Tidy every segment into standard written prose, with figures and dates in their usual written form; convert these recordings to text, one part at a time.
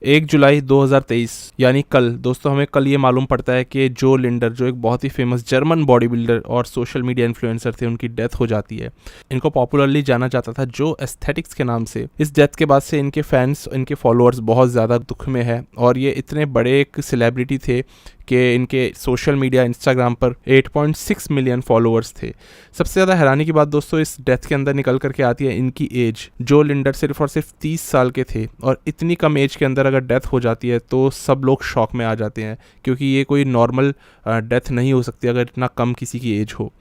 1 जुलाई 2023 यानी कल दोस्तों, हमें कल ये मालूम पड़ता है कि जो लिंडर, जो एक बहुत ही फेमस जर्मन बॉडी बिल्डर और सोशल मीडिया इन्फ्लुएंसर थे, उनकी डेथ हो जाती है। इनको पॉपुलरली जाना जाता था जो एस्थेटिक्स के नाम से। इस डेथ के बाद से इनके फैंस, इनके फॉलोअर्स बहुत ज़्यादा दुख में है और ये इतने बड़े एक सेलिब्रिटी थे कि इनके सोशल मीडिया इंस्टाग्राम पर 8.6 मिलियन फॉलोअर्स थे। सबसे ज़्यादा हैरानी की बात दोस्तों इस डेथ के अंदर निकल करके आती है इनकी एज। जो लिंडर सिर्फ और सिर्फ 30 साल के थे और इतनी कम एज के अंदर अगर डेथ हो जाती है तो सब लोग शॉक में आ जाते हैं, क्योंकि ये कोई नॉर्मल डेथ नहीं हो सकती अगर इतना कम किसी की एज हो।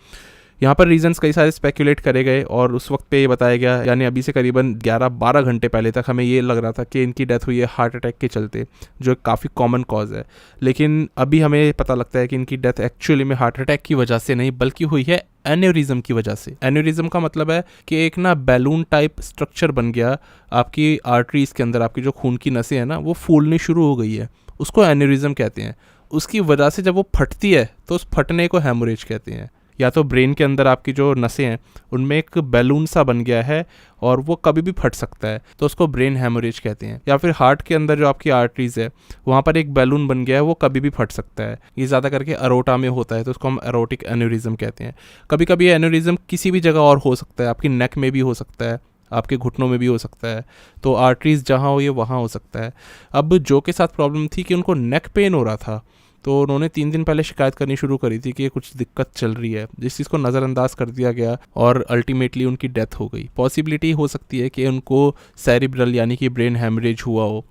यहाँ पर रीजंस कई सारे स्पेकुलेट करे गए और उस वक्त पे ये बताया गया, यानी अभी से करीबन 11-12 घंटे पहले तक हमें ये लग रहा था कि इनकी डेथ हुई है हार्ट अटैक के चलते, जो काफ़ी कॉमन कॉज है। लेकिन अभी हमें पता लगता है कि इनकी डेथ एक्चुअली में हार्ट अटैक की वजह से नहीं, बल्कि हुई है एन्यूरिज्म की वजह से। एन्यूरिज्म का मतलब है कि एक ना बैलून टाइप स्ट्रक्चर बन गया आपकी आर्टरीज के अंदर, आपकी जो खून की नसें हैं ना वो फूलनी शुरू हो गई है, उसको एन्यूरिज्म कहते हैं। उसकी वजह से जब वो फटती है तो उस फटने को हेमोरेज कहते हैं। या तो ब्रेन के अंदर आपकी जो नसें हैं उनमें एक बैलून सा बन गया है और वो कभी भी फट सकता है, तो उसको ब्रेन हेमोरेज कहते हैं। या फिर हार्ट के अंदर जो आपकी आर्टरीज है वहाँ पर एक बैलून बन गया है, वो कभी भी फट सकता है। ये ज़्यादा करके अरोटा में होता है, तो उसको हम एरोटिक एन्यूरिज्म कहते हैं। कभी कभी ये एन्यूरिज्म किसी भी जगह और हो सकता है, आपकी नेक में भी हो सकता है, आपके घुटनों में भी हो सकता है, तो आर्टरीज जहाँ हो ये वहाँ हो सकता है। अब जो के साथ प्रॉब्लम थी कि उनको नेक पेन हो रहा था, तो उन्होंने 3 दिन पहले शिकायत करनी शुरू करी थी कि कुछ दिक्कत चल रही है, जिस चीज़ को नज़रअंदाज कर दिया गया और अल्टीमेटली उनकी डेथ हो गई। पॉसिबिलिटी हो सकती है कि उनको सेरिब्रल यानी कि ब्रेन हेमरेज हुआ हो।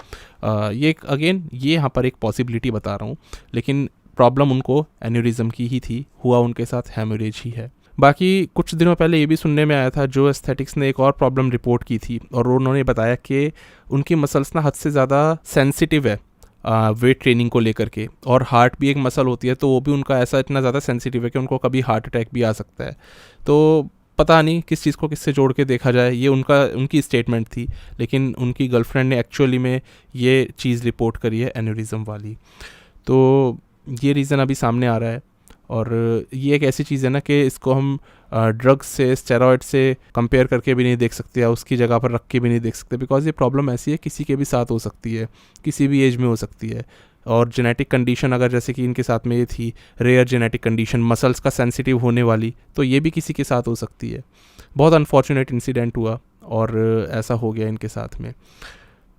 ये यहाँ पर एक पॉसिबिलिटी बता रहा हूँ, लेकिन प्रॉब्लम उनको एन्यूरिज्म की ही थी, हुआ उनके साथ हेमरेज ही है। बाकी कुछ दिनों पहले ये भी सुनने में आया था, जो एस्थेटिक्स ने एक और प्रॉब्लम रिपोर्ट की थी और उन्होंने बताया कि उनकी मसल्स ना हद से ज़्यादा सेंसिटिव है वेट ट्रेनिंग को लेकर के, और हार्ट भी एक मसल होती है तो वो भी उनका ऐसा इतना ज़्यादा सेंसिटिव है कि उनको कभी हार्ट अटैक भी आ सकता है। तो पता नहीं किस चीज़ को किससे जोड़ के देखा जाए, ये उनकी स्टेटमेंट थी, लेकिन उनकी गर्लफ्रेंड ने एक्चुअली में ये चीज़ रिपोर्ट करी है एन्यूरिज्म वाली। तो ये रीज़न अभी सामने आ रहा है और ये एक ऐसी चीज़ है ना कि इसको हम ड्रग्स से, स्टेरॉइड से कंपेयर करके भी नहीं देख सकते या उसकी जगह पर रख के भी नहीं देख सकते, बिकॉज ये प्रॉब्लम ऐसी है किसी के भी साथ हो सकती है, किसी भी एज में हो सकती है। और जेनेटिक कंडीशन अगर जैसे कि इनके साथ में ये थी रेयर जेनेटिक कंडीशन मसल्स का सेंसिटिव होने वाली, तो ये भी किसी के साथ हो सकती है। बहुत अनफॉर्चुनेट इंसिडेंट हुआ और ऐसा हो गया इनके साथ में।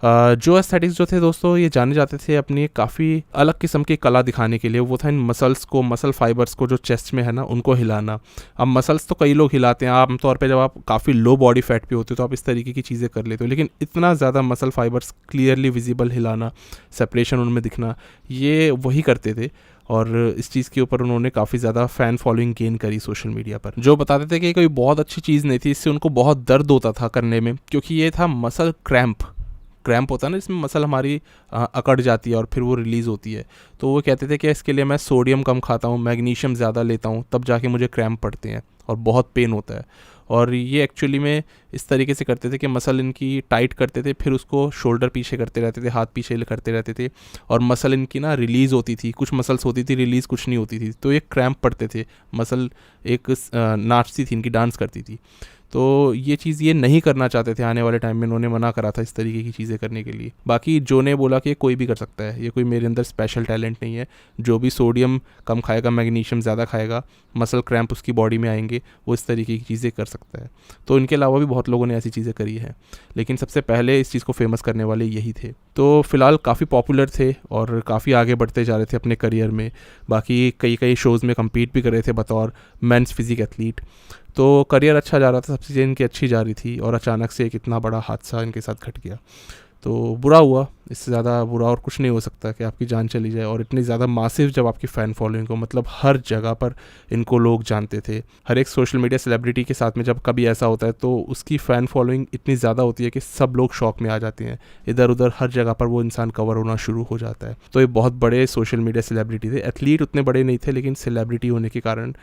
जो एस्थेटिक्स जो थे दोस्तों, ये जाने जाते थे अपनी काफ़ी अलग किस्म की कला दिखाने के लिए। वो था इन मसल्स को, मसल फाइबर्स को जो चेस्ट में है ना उनको हिलाना। अब मसल्स तो कई लोग हिलाते हैं, आमतौर पे जब आप काफ़ी लो बॉडी फैट पे होते हो तो आप इस तरीके की चीज़ें कर लेते हो, लेकिन इतना ज़्यादा मसल फाइबर्स क्लियरली विजिबल हिलाना, सेपरेशन उनमें दिखना, ये वही करते थे। और इस चीज़ के ऊपर उन्होंने काफ़ी ज़्यादा फ़ैन फॉलोइंग गेन करी सोशल मीडिया पर, जो बताते थे कि कोई बहुत अच्छी चीज़ नहीं थी, इससे उनको बहुत दर्द होता था करने में, क्योंकि ये था मसल क्रैम्प होता है ना, इसमें मसल हमारी अकड़ जाती है और फिर वो रिलीज़ होती है। तो वो कहते थे कि इसके लिए मैं सोडियम कम खाता हूँ, मैग्नीशियम ज़्यादा लेता हूँ, तब जाके मुझे क्रैम्प पड़ते हैं और बहुत पेन होता है। और ये एक्चुअली में इस तरीके से करते थे कि मसल इनकी टाइट करते थे, फिर उसको शोल्डर पीछे करते रहते थे, हाथ पीछे करते रहते थे, और मसल इनकी ना रिलीज़ होती थी, कुछ मसल्स होती थी रिलीज़, कुछ नहीं होती थी, तो ये क्रैम्प पड़ते थे। मसल एक नाचती थी इनकी, डांस करती थी। तो ये चीज़ ये नहीं करना चाहते थे आने वाले टाइम में, इन्होंने मना करा था इस तरीके की चीज़ें करने के लिए। बाकी जो ने बोला कि कोई भी कर सकता है, ये कोई मेरे अंदर स्पेशल टैलेंट नहीं है, जो भी सोडियम कम खाएगा, मैग्नीशियम ज़्यादा खाएगा, मसल क्रैम्प उसकी बॉडी में आएंगे, वो इस तरीके की चीज़ें कर सकता है। तो इनके अलावा भी बहुत लोगों ने ऐसी चीज़ें करी हैं, लेकिन सबसे पहले इस चीज़ को फेमस करने वाले यही थे। तो फिलहाल काफ़ी पॉपुलर थे और काफ़ी आगे बढ़ते जा रहे थे अपने करियर में। बाकी कई शोज़ में कम्पीट भी कर रहे थे बतौर मेंस फिजिक एथलीट। तो करियर अच्छा जा रहा था, सब चीज़ें इनकी अच्छी जा रही थी, और अचानक से एक इतना बड़ा हादसा इनके साथ घट गया। तो बुरा हुआ, इससे ज़्यादा बुरा और कुछ नहीं हो सकता कि आपकी जान चली जाए। और इतनी ज़्यादा मासिव जब आपकी फ़ैन फॉलोइंग हो, मतलब हर जगह पर इनको लोग जानते थे। हर एक सोशल मीडिया सेलिब्रिटी के साथ में जब कभी ऐसा होता है तो उसकी फ़ैन फॉलोइंग इतनी ज़्यादा होती है कि सब लोग शॉक में आ जाते हैं, इधर उधर हर जगह पर वो इंसान कवर होना शुरू हो जाता है। तो ये बहुत बड़े सोशल मीडिया सेलिब्रिटी थे, एथलीट उतने बड़े नहीं थे, लेकिन सेलिब्रिटी होने के कारण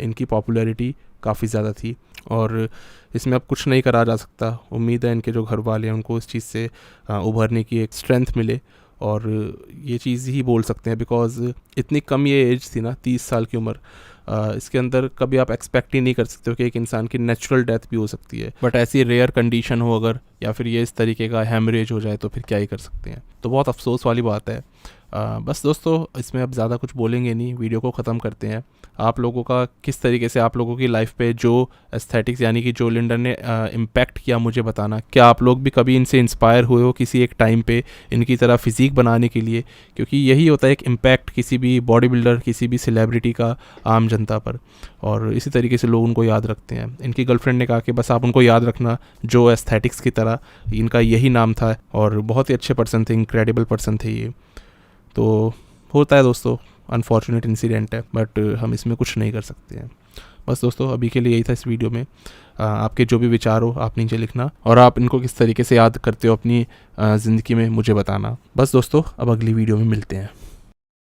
इनकी पॉपुलैरिटी काफ़ी ज़्यादा थी और इसमें अब कुछ नहीं करा जा सकता। उम्मीद है इनके जो घर वाले हैं उनको इस चीज़ से उभरने की एक स्ट्रेंथ मिले और ये चीज़ ही बोल सकते हैं बिकॉज इतनी कम ये एज थी ना, 30 साल की उम्र। इसके अंदर कभी आप एक्सपेक्ट ही नहीं कर सकते हो कि एक इंसान की नेचुरल डेथ भी हो सकती है, बट ऐसी रेयर कंडीशन हो अगर, या फिर ये इस तरीके का हैमरेज हो जाए तो फिर क्या ही कर सकते हैं। तो बहुत अफसोस वाली बात है। बस दोस्तों, इसमें अब ज़्यादा कुछ बोलेंगे नहीं, वीडियो को ख़त्म करते हैं। आप लोगों का किस तरीके से आप लोगों की लाइफ पे जो एस्थेटिक्स यानी कि जो लिंडर ने इम्पैक्ट किया मुझे बताना। क्या आप लोग भी कभी इनसे इंस्पायर हुए हो किसी एक टाइम पे इनकी तरह फिज़ीक बनाने के लिए? क्योंकि यही होता है एक इम्पैक्ट किसी भी बॉडी बिल्डर, किसी भी सेलिब्रिटी का आम जनता पर, और इसी तरीके से लोग उनको याद रखते हैं। इनकी गर्लफ्रेंड ने कहा कि बस आप उनको याद रखना जो एस्थेटिक्स की तरह, इनका यही नाम था और बहुत ही अच्छे पर्सन थे, इनक्रेडिबल पर्सन थे ये। तो होता है दोस्तों, अनफॉर्चुनेट इंसिडेंट है, बट हम इसमें कुछ नहीं कर सकते हैं। बस दोस्तों, अभी के लिए यही था इस वीडियो में। आपके जो भी विचार हो आप नीचे लिखना, और आप इनको किस तरीके से याद करते हो अपनी ज़िंदगी में मुझे बताना। बस दोस्तों, अब अगली वीडियो में मिलते हैं।